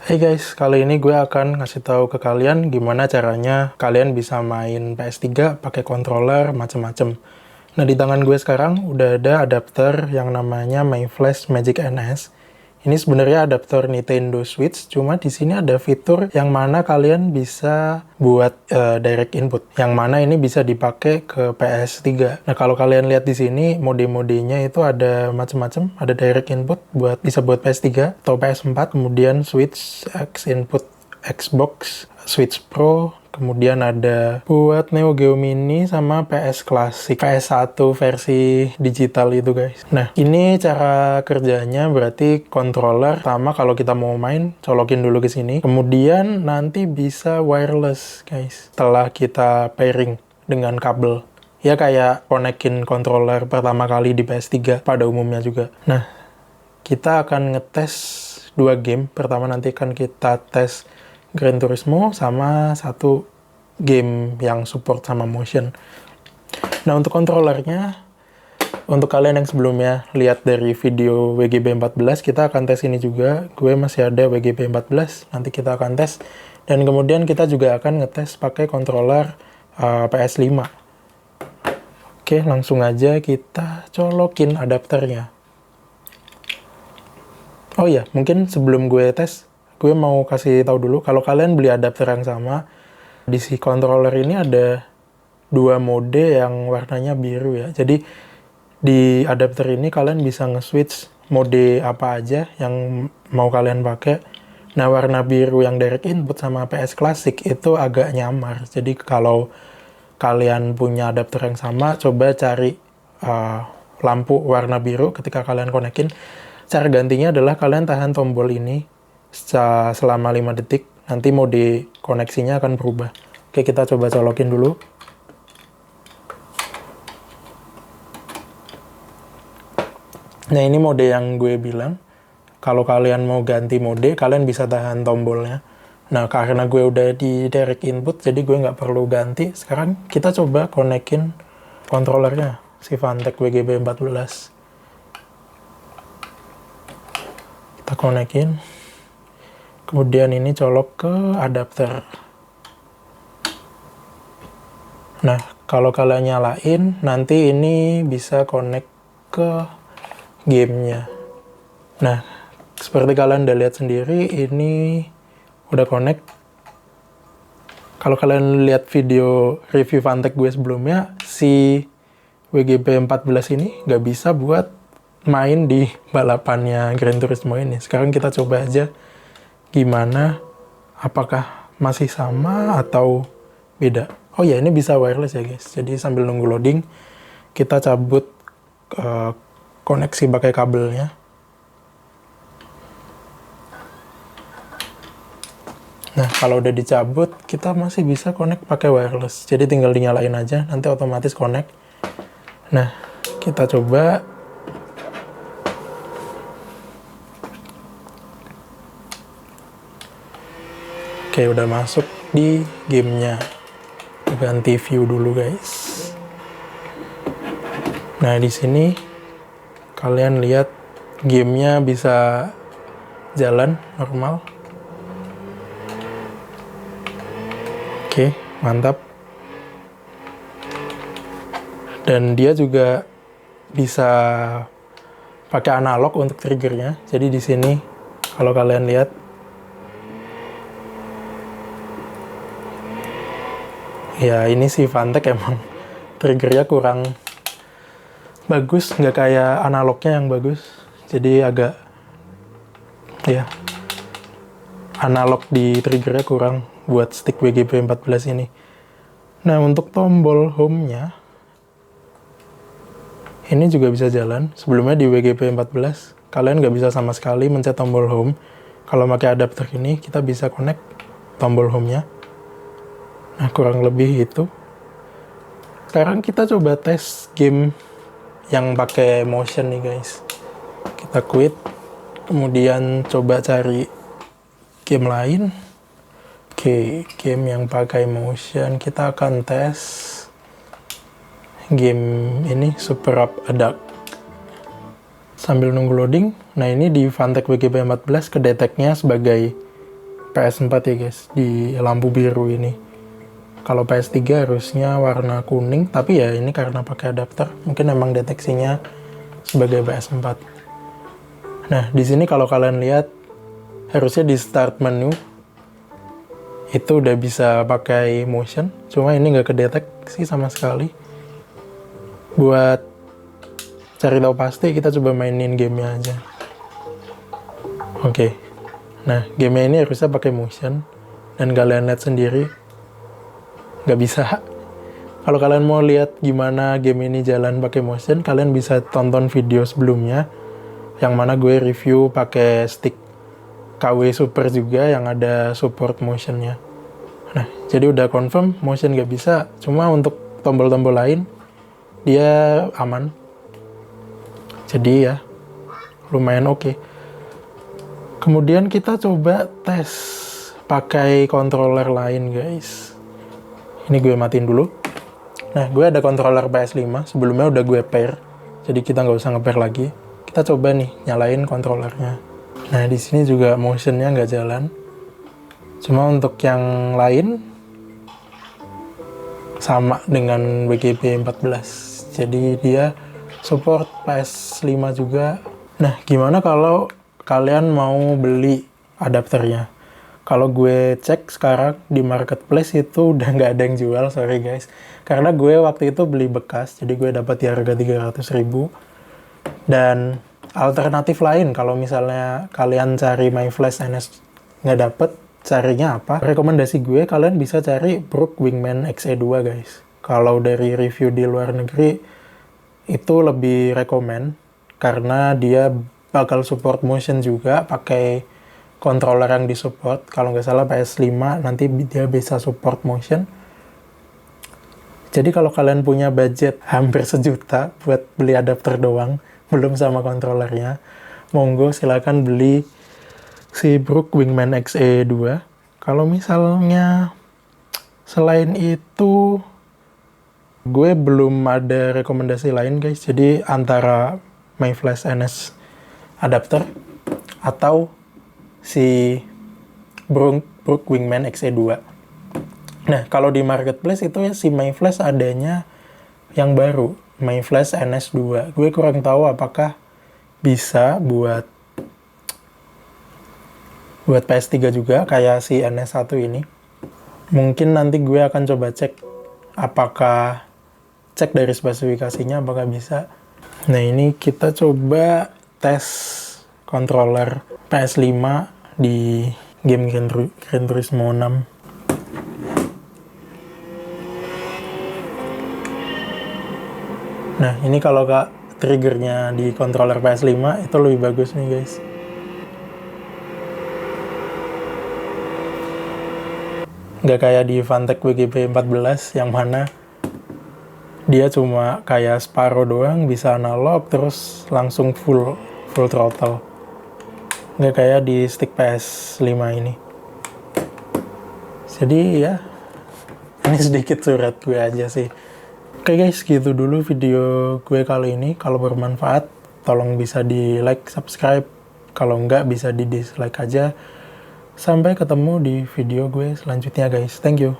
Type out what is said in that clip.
Hey guys, kali ini gue akan ngasih tahu ke kalian gimana caranya kalian bisa main PS3 pakai controller macem-macem. Nah, di tangan gue sekarang udah ada adapter yang namanya MyFlash Magic NS. Ini sebenarnya adapter Nintendo Switch, cuma di sini ada fitur yang mana kalian bisa buat direct input, yang mana ini bisa dipakai ke PS3. Nah, kalau kalian lihat di sini mode-modenya itu ada macam-macam, ada direct input bisa buat PS3 atau PS4, kemudian Switch X input Xbox, Switch Pro, kemudian ada buat Neo Geo Mini sama PS Classic, PS1 versi digital itu guys. Nah, ini cara kerjanya berarti controller pertama kalau kita mau main, colokin dulu ke sini. Kemudian nanti bisa wireless guys, setelah kita pairing dengan kabel. Ya kayak konekin controller pertama kali di PS3 pada umumnya juga. Nah, kita akan ngetes 2 game. Pertama nanti akan kita tes Gran Turismo sama satu game yang support sama motion. Nah, untuk kontrolernya, untuk kalian yang sebelumnya lihat dari video WGB 14, kita akan tes ini juga. Gue masih ada WGB 14, nanti kita akan tes. Dan kemudian kita juga akan ngetes pakai controller PS5. Oke, langsung aja kita colokin adapternya. Oh iya, mungkin sebelum gue tes, gue mau kasih tahu dulu, kalau kalian beli adapter yang sama, di si controller ini ada 2 mode yang warnanya biru ya. Jadi di adapter ini kalian bisa nge-switch mode apa aja yang mau kalian pakai. Nah, warna biru yang direct input sama PS Classic itu agak nyamar. Jadi kalau kalian punya adapter yang sama, coba cari lampu warna biru ketika kalian konekin. Cara gantinya adalah kalian tahan tombol ini selama 5 detik, nanti mode koneksinya akan berubah. Oke, kita coba colokin dulu. Nah, ini mode yang gue bilang. Kalau kalian mau ganti mode, kalian bisa tahan tombolnya. Nah, karena gue udah di direct input, jadi gue nggak perlu ganti. Sekarang kita coba konekin kontrolernya, si Fantech WGB 14. Kita konekin. Kemudian ini colok ke adapter. Nah, kalau kalian nyalain, nanti ini bisa connect ke gamenya. Nah, seperti kalian udah lihat sendiri, ini udah connect. Kalau kalian lihat video review Fantech gue sebelumnya, si WGB 14 ini nggak bisa buat main di balapannya Gran Turismo ini. Sekarang kita coba aja gimana, apakah masih sama atau beda. Oh ya, ini bisa wireless ya guys. Jadi sambil nunggu loading, kita cabut koneksi pakai kabelnya. Nah, kalau udah dicabut, kita masih bisa connect pakai wireless. Jadi tinggal dinyalain aja, nanti otomatis connect. Nah, kita coba. Oke, udah masuk di gamenya. Ganti view dulu guys. Nah, di sini kalian lihat gamenya bisa jalan normal. Oke, mantap. Dan dia juga bisa pakai analog untuk triggernya. Jadi di sini kalau kalian lihat, ya ini si Fantech emang triggernya kurang bagus, nggak kayak analognya yang bagus. Jadi agak, ya, analog di triggernya kurang buat stick WGB 14 ini. Nah, untuk tombol home-nya, ini juga bisa jalan. Sebelumnya di WGB 14, kalian nggak bisa sama sekali mencet tombol home. Kalau pakai adapter ini, kita bisa connect tombol home-nya. Nah, kurang lebih itu. Sekarang kita coba tes game yang pakai motion nih guys. Kita quit, kemudian coba cari game lain. Oke, game yang pakai motion, kita akan tes game ini, Super Up a Duck. Sambil nunggu loading, nah ini di Fantech WGB 14 kedeteknya sebagai PS4 ya guys, di lampu biru ini. Kalau PS3 harusnya warna kuning, tapi ya ini karena pakai adapter, mungkin emang deteksinya sebagai PS4. Nah, di sini kalau kalian lihat, harusnya di start menu itu udah bisa pakai motion, cuma ini nggak kedeteksi sama sekali. Buat cari tahu pasti, kita coba mainin gamenya aja. Oke. Nah, gamenya ini harusnya pakai motion, dan kalian lihat sendiri, nggak bisa. Kalau kalian mau lihat gimana game ini jalan pakai motion, kalian bisa tonton video sebelumnya, yang mana gue review pakai stick KW Super juga yang ada support motionnya. Nah, jadi udah confirm motion nggak bisa, cuma untuk tombol-tombol lain dia aman. Jadi ya lumayan oke. Kemudian kita coba tes pakai controller lain guys. Ini gue matiin dulu. Nah, gue ada controller PS5, sebelumnya udah gue pair, jadi kita nggak usah nge-pair lagi. Kita coba nih nyalain controllernya. Nah, di sini juga motionnya nggak jalan. Cuma untuk yang lain sama dengan WGP 14. Jadi dia support PS5 juga. Nah, gimana kalau kalian mau beli adapternya? Kalau gue cek sekarang di marketplace itu udah nggak ada yang jual, sorry guys. Karena gue waktu itu beli bekas, jadi gue dapat di harga 300.000. Dan alternatif lain, kalau misalnya kalian cari MyFlash NS nggak dapet, carinya apa? Rekomendasi gue, kalian bisa cari Brook Wingman XE2 guys. Kalau dari review di luar negeri, itu lebih rekomen, karena dia bakal support motion juga, pakai controller yang disupport. Kalau nggak salah PS5 nanti dia bisa support motion. Jadi kalau kalian punya budget hampir 1 juta buat beli adapter doang, belum sama kontrolernya, monggo silakan beli si Brook Wingman XE2. Kalau misalnya selain itu, gue belum ada rekomendasi lain guys. Jadi antara MyFlash NS adapter atau si Brook Wingman XE2. Nah, kalau di marketplace itu ya si MyFlash adanya yang baru, MyFlash NS2. Gue kurang tahu apakah bisa buat PS3 juga kayak si NS1 ini. Mungkin nanti gue akan coba cek dari spesifikasinya apakah bisa. Nah, ini kita coba tes controller PS5 di game Gran Turismo 6. Nah, ini kalau triggernya di controller PS5 itu lebih bagus nih guys. Nggak kayak di Fantech WGP 14 yang mana dia cuma kayak separuh doang, bisa analog terus langsung full throttle. Nggak kayak di stick PS5 ini. Jadi ya, ini sedikit surat gue aja sih. Oke guys, gitu dulu video gue kali ini. Kalau bermanfaat, tolong bisa di like, subscribe. Kalau nggak, bisa di dislike aja. Sampai ketemu di video gue selanjutnya guys. Thank you.